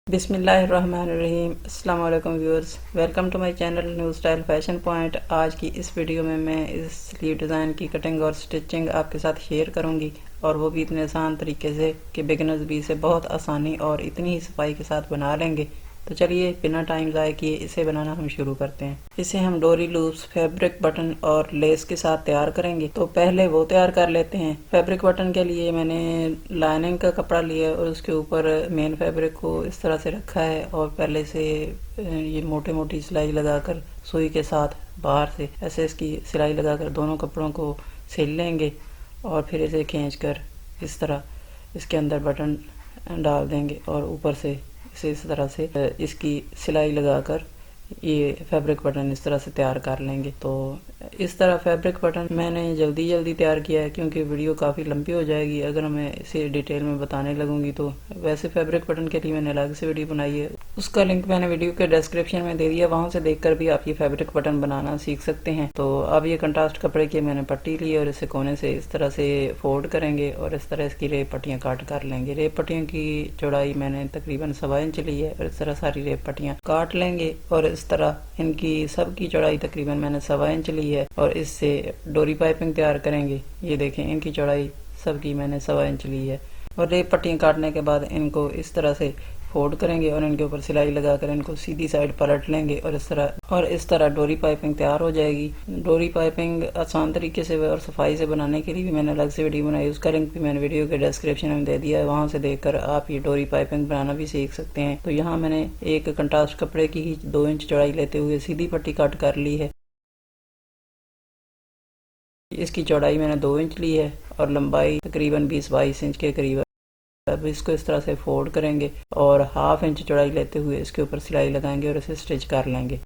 बिस्मिल्लाहिर्रहमानिर्रहीम। अस्सलाम वालेकुम viewers, welcome to my channel new style fashion point. आज की इस वीडियो में मैं इस स्लीव डिज़ाइन की कटिंग और स्टिचिंग आपके साथ शेयर करूंगी, और वो भी इतने आसान तरीके से कि बिगिनर्स भी इसे बहुत आसानी और इतनी ही सफाई के साथ बना लेंगे। तो चलिए बिना टाइम ज़ाय किए इसे बनाना हम शुरू करते हैं। इसे हम डोरी लूप्स, फैब्रिक बटन और लेस के साथ तैयार करेंगे। तो पहले वो तैयार कर लेते हैं। फैब्रिक बटन के लिए मैंने लाइनिंग का कपड़ा लिया और उसके ऊपर मेन फैब्रिक को इस तरह से रखा है, और पहले से ये मोटी मोटी सिलाई लगाकर सुई के साथ बाहर से ऐसे इसकी सिलाई लगाकर दोनों कपड़ों को सिल लेंगे, और फिर इसे खींचकर इस तरह इसके अंदर बटन डाल देंगे, और ऊपर से इस तरह से इसकी सिलाई लगाकर ये फैब्रिक बटन इस तरह से तैयार कर लेंगे। तो इस तरह फैब्रिक बटन मैंने जल्दी तैयार किया है, क्योंकि वीडियो काफ़ी लंबी हो जाएगी अगर मैं इसे डिटेल में बताने लगूंगी। तो वैसे फैब्रिक बटन के लिए मैंने अलग से वीडियो बनाई है, उसका लिंक मैंने वीडियो के डिस्क्रिप्शन में दे दिया, वहां से देखकर भी आप ये फैब्रिक बटन बनाना सीख सकते हैं। तो अब ये कंट्रास्ट कपड़े की मैंने पट्टी ली और इसे कोने से इस तरह से फोल्ड करेंगे, और इस तरह इसकी रेप पट्टियाँ काट कर लेंगे। रेप पट्टियों की चौड़ाई मैंने तकरीबन 1.25 इंच ली है, और इस तरह सारी रेप पट्टियाँ काट लेंगे, और इस तरह इनकी सबकी चौड़ाई तकरीबन मैंने 1.25 इंच ली है, और इससे डोरी पाइपिंग तैयार करेंगे। ये देखें, इनकी चौड़ाई सबकी मैंने 1.25 इंच ली है, और रेप पट्टियाँ काटने के बाद इनको इस तरह से फोल्ड करेंगे और इनके ऊपर सिलाई लगाकर इनको सीधी साइड पलट लेंगे, और इस तरह डोरी पाइपिंग तैयार हो जाएगी। डोरी पाइपिंग आसान तरीके से और सफाई से बनाने के लिए भी मैंने अलग से वीडियो बनाई, उसका लिंक भी मैंने वीडियो के डिस्क्रिप्शन में दे दिया है, वहां से देखकर आप ये डोरी पाइपिंग बनाना भी सीख सकते हैं। तो यहाँ मैंने एक कंट्रास्ट कपड़े की 2 इंच चौड़ाई लेते हुए सीधी पट्टी कट कर ली है। इसकी चौड़ाई मैंने 2 इंच ली है और लंबाई तकरीबन 20-22 इंच के करीब। अब इसको इस तरह से फोल्ड करेंगे और 1/2 इंच चौड़ाई लेते हुए इसके ऊपर सिलाई लगाएंगे और इसे स्टिच कर लेंगे।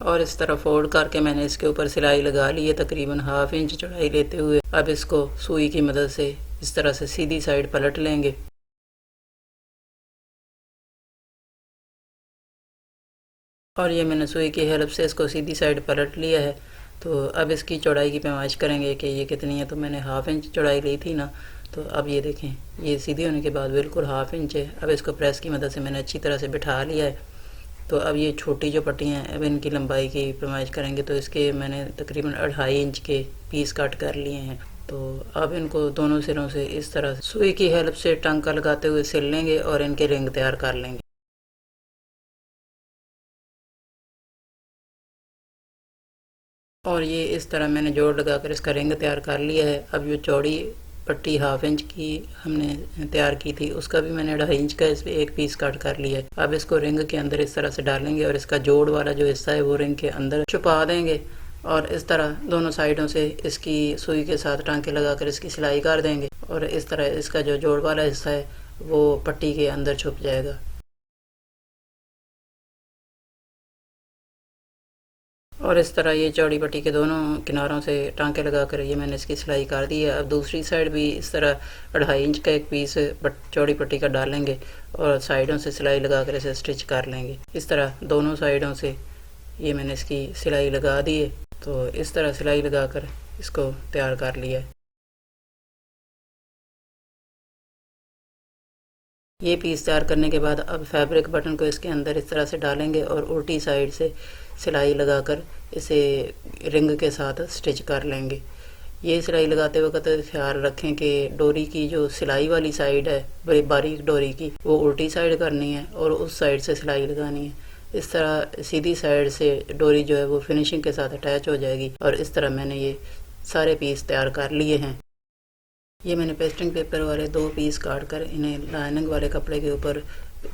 और इस तरह फोल्ड करके मैंने इसके ऊपर सिलाई लगा ली है तकरीबन 1/2 इंच चौड़ाई लेते हुए। अब इसको सुई की मदद से इस तरह से सीधी साइड पलट लेंगे, और ये मैंने सुई की हेल्प से इसको सीधी साइड पलट लिया है। तो अब इसकी चौड़ाई की पैमाइश करेंगे कि ये कितनी है। तो मैंने 1/2 इंच चौड़ाई ली थी ना, तो अब ये देखें, ये सीधी होने के बाद बिल्कुल 1/2 इंच है। अब इसको प्रेस की मदद से मैंने अच्छी तरह से बिठा लिया है। तो अब ये छोटी जो पट्टियाँ हैं, अब इनकी लंबाई की पैमाइश करेंगे। तो इसके मैंने तकरीबन 2.5 इंच के पीस कट कर लिए हैं। तो अब इनको दोनों सिरों से इस तरह सुई की हेल्प से टांका लगाते हुए सिल लेंगे और इनके रिंग तैयार कर लेंगे। और ये इस तरह मैंने जोड़ लगाकर इसका रिंग तैयार कर लिया है। अब जो चौड़ी पट्टी 1/2 इंच की हमने तैयार की थी, उसका भी मैंने 2.5 इंच का इस पे एक पीस कट कर लिया है। अब इसको रिंग के अंदर इस तरह से डालेंगे और इसका जोड़ वाला जो हिस्सा है वो रिंग के अंदर छुपा देंगे, और इस तरह दोनों साइडों से इसकी सुई के साथ टांके लगाकर इसकी सिलाई कर देंगे, और इस तरह इसका जो जोड़ वाला हिस्सा है वो पट्टी के अंदर छुप जाएगा। और इस तरह ये चौड़ी पट्टी के दोनों किनारों से टांके लगाकर ये मैंने इसकी सिलाई कर दी है। अब दूसरी साइड भी इस तरह 2.5 इंच का एक पीस चौड़ी पट्टी का डालेंगे और साइडों से सिलाई लगाकर इसे स्टिच कर लेंगे। इस तरह दोनों साइडों से ये मैंने इसकी सिलाई लगा दी है। तो इस तरह सिलाई लगाकर इसको तैयार कर लिया है। ये पीस तैयार करने के बाद अब फैब्रिक बटन को इसके अंदर इस तरह से डालेंगे और उल्टी साइड से सिलाई लगाकर इसे रिंग के साथ स्टिच कर लेंगे। ये सिलाई लगाते वक्त ख्याल रखें कि डोरी की जो सिलाई वाली साइड है, बड़ी बारीक डोरी की, वो उल्टी साइड करनी है और उस साइड से सिलाई लगानी है। इस तरह सीधी साइड से डोरी जो है वो फिनिशिंग के साथ अटैच हो जाएगी। और इस तरह मैंने ये सारे पीस तैयार कर लिए हैं। ये मैंने पेस्टिंग पेपर वाले 2 पीस काट कर इन्हें लाइनिंग वाले कपड़े के ऊपर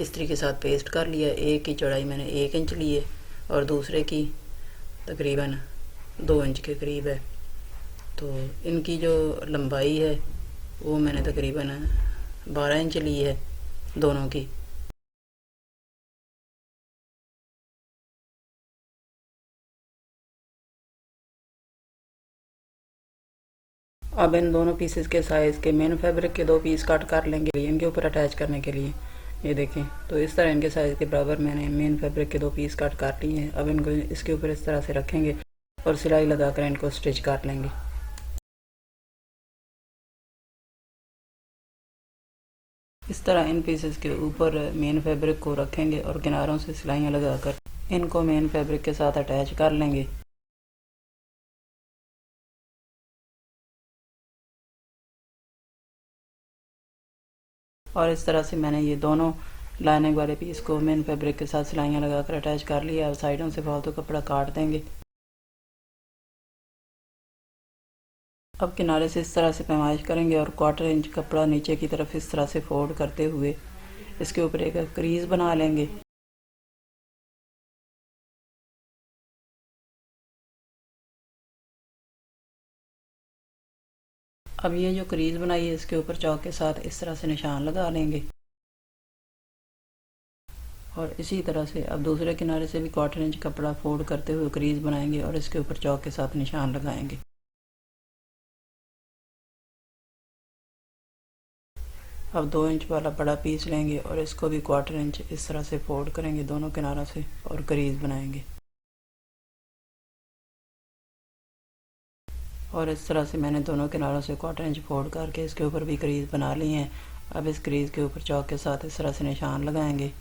इस्त्री के साथ पेस्ट कर लिया। एक की चौड़ाई मैंने 1 इंच ली है और दूसरे की तकरीबन 2 इंच के करीब है। तो इनकी जो लंबाई है वो मैंने तकरीबन 12 इंच ली है दोनों की। अब इन दोनों पीसेस के साइज़ के मेन फैब्रिक के 2 पीस कट कर लेंगे इनके ऊपर अटैच करने के लिए। ये देखें, तो इस तरह इनके साइज़ के बराबर मैंने मेन फैब्रिक के 2 पीस कट कर लिए हैं। अब इनको इसके ऊपर इस तरह से रखेंगे और सिलाई लगाकर इनको स्टिच कर लेंगे। इस तरह इन पीसेस के ऊपर मेन फैब्रिक को रखेंगे और किनारों से सिलाइयाँ लगाकर इनको मेन फैब्रिक के साथ अटैच कर लेंगे। और इस तरह से मैंने ये दोनों लाइनिंग वाले पीस को मेन फैब्रिक के साथ सिलाइयाँ लगाकर अटैच कर लिया। और साइडों से फालतू कपड़ा काट देंगे। अब किनारे से इस तरह से पैमाइश करेंगे और 1/4 इंच कपड़ा नीचे की तरफ इस तरह से फोल्ड करते हुए इसके ऊपर एक क्रीज बना लेंगे। अब ये जो क्रीज बनाई है इसके ऊपर चौक के साथ इस तरह से निशान लगा लेंगे। और इसी तरह से अब दूसरे किनारे से भी 1/4 इंच कपड़ा फोल्ड करते हुए क्रीज बनाएंगे और इसके ऊपर चौक के साथ निशान लगाएंगे। अब 2 इंच वाला बड़ा पीस लेंगे और इसको भी 1/4 इंच इस तरह से फोल्ड करेंगे दोनों किनारों से और क्रीज बनाएंगे। और इस तरह से मैंने दोनों किनारों से 1/4 इंच फोल्ड करके इसके ऊपर भी क्रीज बना ली हैं। अब इस क्रीज के ऊपर चौक के साथ इस तरह से निशान लगाएंगे।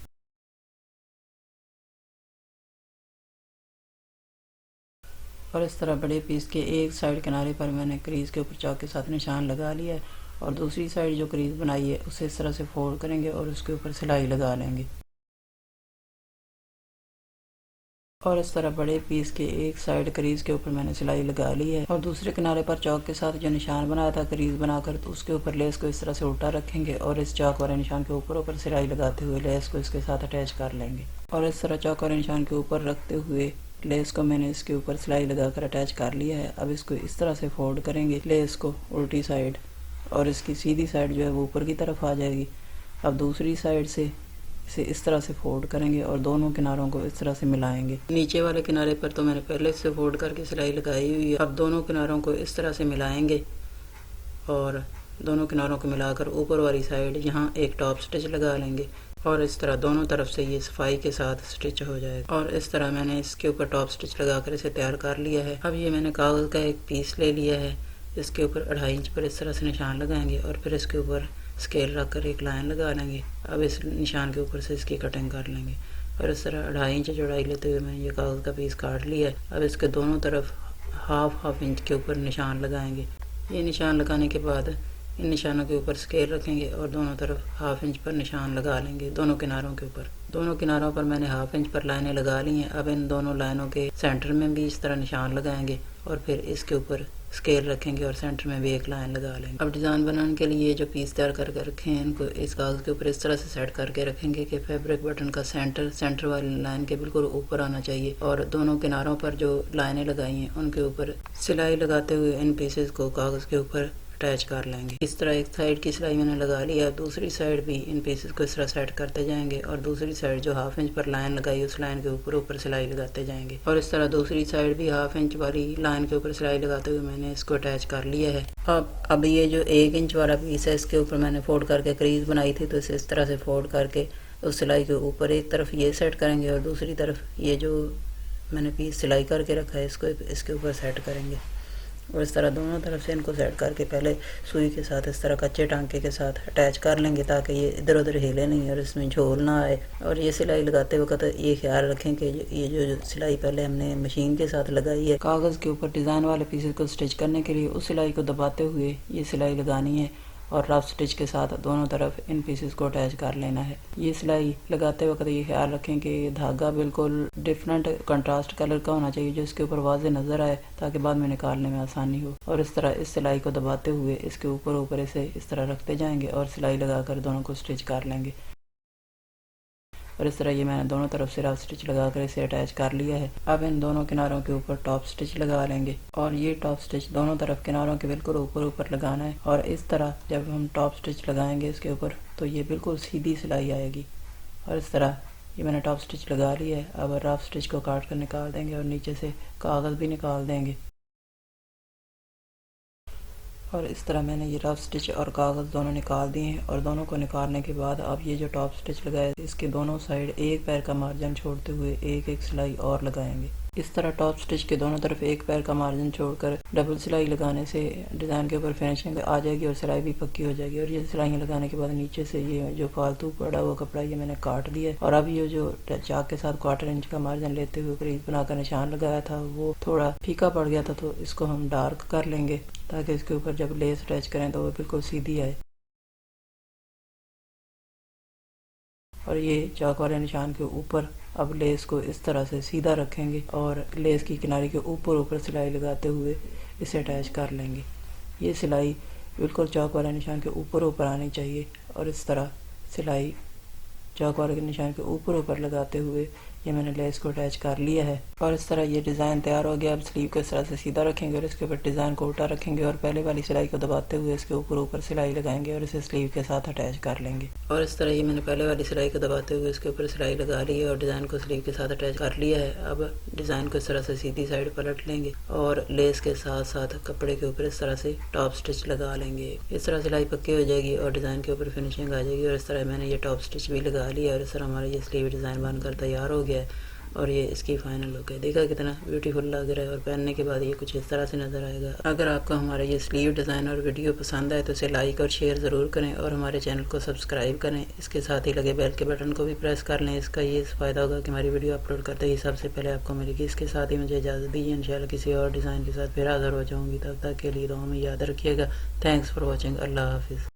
और इस तरह बड़े पीस के एक साइड किनारे पर मैंने क्रीज के ऊपर चौक के साथ निशान लगा लिया है। और दूसरी साइड जो क्रीज बनाई है उसे इस तरह से फोल्ड करेंगे और उसके ऊपर सिलाई लगा लेंगे। और इस तरह बड़े पीस के एक साइड क्रीज के ऊपर मैंने सिलाई लगा ली है। और दूसरे किनारे पर चौक के साथ जो निशान बनाया था क्रीज बनाकर, तो उसके ऊपर लेस को इस तरह से उल्टा रखेंगे और इस चौक वाले निशान के ऊपर सिलाई लगाते हुए लेस को इसके साथ अटैच कर लेंगे। और इस तरह चौक वाले निशान के ऊपर रखते हुए लेस को मैंने इसके ऊपर सिलाई लगाकर अटैच कर लिया है। अब इसको इस तरह से फोल्ड करेंगे लेस को उल्टी साइड, और इसकी सीधी साइड जो है वो ऊपर की तरफ आ जाएगी। अब दूसरी साइड से इसे इस तरह से फोल्ड करेंगे और दोनों किनारों को इस तरह से मिलाएंगे। नीचे वाले किनारे पर तो मैंने पहले से फोल्ड करके सिलाई लगाई हुई है। अब दोनों किनारों को इस तरह से मिलाएंगे और दोनों किनारों को मिलाकर ऊपर वाली साइड यहाँ एक टॉप स्टिच लगा लेंगे। और इस तरह दोनों तरफ से ये सफाई के साथ स्टिच हो जाएगा। और इस तरह मैंने इसके ऊपर टॉप स्टिच लगाकर इसे तैयार कर लिया है। अब ये मैंने कागज़ का एक पीस ले लिया है, इसके ऊपर 2.5 इंच पर इस तरह से निशान लगाएंगे और फिर इसके ऊपर स्केल रख कर एक लाइन लगा लेंगे। अब इस निशान के ऊपर से इसकी कटिंग कर लेंगे। और इस तरह 2.5 इंच चौड़ाई लेते हुए मैंने ये कागज़ का पीस काट लिया है। अब इसके दोनों तरफ हाफ इंच के ऊपर निशान लगाएंगे। ये निशान लगाने के बाद इन निशानों के ऊपर स्केल रखेंगे और दोनों तरफ हाफ इंच पर निशान लगा लेंगे दोनों किनारों के ऊपर। दोनों किनारों पर मैंने हाफ इंच पर लाइनें लगा ली हैं। अब इन दोनों लाइनों के सेंटर में भी इस तरह निशान लगाएंगे और फिर इसके ऊपर स्केल रखेंगे और सेंटर में भी एक लाइन लगा लेंगे। अब डिज़ाइन बनाने के लिए जो पीस तैयार करके रखे हैं इनको इस कागज़ के ऊपर इस तरह से सेट करके रखेंगे कि फैब्रिक बटन का सेंटर वाली लाइन के बिल्कुल ऊपर आना चाहिए। और दोनों किनारों पर जो लाइनें लगाई हैं उनके ऊपर सिलाई लगाते हुए इन पीसेस को कागज़ के ऊपर अटैच कर लेंगे। इस तरह एक साइड की सिलाई मैंने लगा ली है। दूसरी साइड भी इन पीसेस को इस तरह सेट करते जाएंगे और दूसरी साइड जो हाफ इंच पर लाइन लगाई उस लाइन के ऊपर सिलाई लगाते जाएंगे। और इस तरह दूसरी साइड भी हाफ इंच वाली लाइन के ऊपर सिलाई लगाते हुए मैंने इसको अटैच कर लिया है। अब ये जो 1 इंच वाला पीस है इसके ऊपर मैंने फोल्ड करके क्रीज बनाई थी, तो इसे इस तरह से फोल्ड करके उस सिलाई के ऊपर एक तरफ ये सेट करेंगे और दूसरी तरफ ये जो मैंने पीस सिलाई करके रखा है इसको इसके ऊपर सेट करेंगे। और इस तरह दोनों तरफ से इनको सेट करके पहले सुई के साथ इस तरह कच्चे टांके के साथ अटैच कर लेंगे ताकि ये इधर उधर हिले नहीं और इसमें झोल ना आए। और ये सिलाई लगाते वक्त ये ख्याल रखें कि ये जो सिलाई पहले हमने मशीन के साथ लगाई है कागज़ के ऊपर डिज़ाइन वाले पीसेस को स्टिच करने के लिए, उस सिलाई को दबाते हुए ये सिलाई लगानी है और रफ स्टिच के साथ दोनों तरफ इन पीसेस को अटैच कर लेना है। ये सिलाई लगाते वक्त ये ख्याल रखें कि धागा बिल्कुल डिफरेंट कंट्रास्ट कलर का होना चाहिए जो इसके ऊपर वाज़े नज़र आए ताकि बाद में निकालने में आसानी हो। और इस तरह इस सिलाई को दबाते हुए इसके ऊपर इसे इस तरह रखते जाएंगे और सिलाई लगाकर दोनों को स्टिच कर लेंगे। और इस तरह ये मैंने दोनों तरफ से रफ स्टिच लगाकर इसे अटैच कर लिया है। अब इन दोनों किनारों के ऊपर टॉप स्टिच लगा लेंगे और ये टॉप स्टिच दोनों तरफ किनारों के बिल्कुल ऊपर लगाना है। और इस तरह जब हम टॉप स्टिच लगाएंगे इसके ऊपर तो ये बिल्कुल सीधी सिलाई आएगी। और इस तरह ये मैंने टॉप स्टिच लगा ली है। अब रफ स्टिच को काट कर निकाल देंगे और नीचे से कागज़ भी निकाल देंगे। और इस तरह मैंने ये रफ स्टिच और कागज़ दोनों निकाल दिए हैं। और दोनों को निकालने के बाद अब ये जो टॉप स्टिच लगाए इसके दोनों साइड एक पैर का मार्जिन छोड़ते हुए एक सिलाई और लगाएंगे। इस तरह टॉप स्टिच के दोनों तरफ एक पैर का मार्जिन छोड़कर डबल सिलाई लगाने से डिज़ाइन के ऊपर फिनिशिंग आ जाएगी और सिलाई भी पक्की हो जाएगी। और ये सिलाइयाँ लगाने के बाद नीचे से ये जो फालतू पड़ा हुआ कपड़ा ये मैंने काट लिया है। और अब ये जो चाक के साथ 1/4 इंच का मार्जिन लेते हुए क्रीज बनाकर निशान लगाया था वो थोड़ा फीका पड़ गया था, तो इसको हम डार्क कर लेंगे ताकि इसके ऊपर जब लेस अटैच करें तो वो बिल्कुल सीधी आए। और ये चाक वाले निशान के ऊपर अब लेस को इस तरह से सीधा रखेंगे और लेस की किनारे के ऊपर सिलाई लगाते हुए इसे अटैच कर लेंगे। ये सिलाई बिल्कुल चाक वाले निशान के ऊपर आनी चाहिए और इस तरह सिलाई चाक वाले के निशान के ऊपर लगाते हुए ये मैंने लेस को अटैच कर लिया है। और इस तरह ये डिज़ाइन तैयार हो गया। अब स्लीव को इस तरह से सीधा रखेंगे और इसके ऊपर डिज़ाइन को उल्टा रखेंगे और पहले वाली सिलाई को दबाते हुए इसके ऊपर सिलाई लगाएंगे और इसे स्लीव के साथ अटैच कर लेंगे। और इस तरह ये मैंने पहले वाली सिलाई को दबाते हुए इसके ऊपर सिलाई लगा ली है और डिज़ाइन को स्लीव के साथ अटैच कर लिया है। अब डिज़ाइन को इस तरह से सीधी साइड पलट लेंगे और लेस के साथ साथ कपड़े के ऊपर इस तरह से टॉप स्टिच लगा लेंगे। इस तरह सिलाई पक्की हो जाएगी और डिज़ाइन के ऊपर फिनिशिंग आ जाएगी। और इस तरह मैंने ये टॉप स्टिच भी लगा लिया और इस तरह हमारा ये स्लीव डिज़ाइन बनकर तैयार हो गया है। और ये इसकी फाइनल लुक है। देखा कितना ब्यूटीफुल लग रहा है और पहनने के बाद ये कुछ इस तरह से नज़र आएगा। अगर आपको हमारा ये स्लीव डिज़ाइन और वीडियो पसंद आए तो इसे लाइक और शेयर ज़रूर करें और हमारे चैनल को सब्सक्राइब करें। इसके साथ ही लगे बेल के बटन को भी प्रेस कर लें। इसका ये फ़ायदा होगा कि हमारी वीडियो अपलोड करते ही सबसे पहले आपको मिलेगी। इसके साथ ही मुझे इजाज़त दीजिए। इंशाल्लाह किसी और डिज़ाइन के साथ फिर हाज़िर हो जाऊँगी। तब तक के लिए दुआ में याद रखिएगा। Thanks for watching. अल्लाह हाफिज़।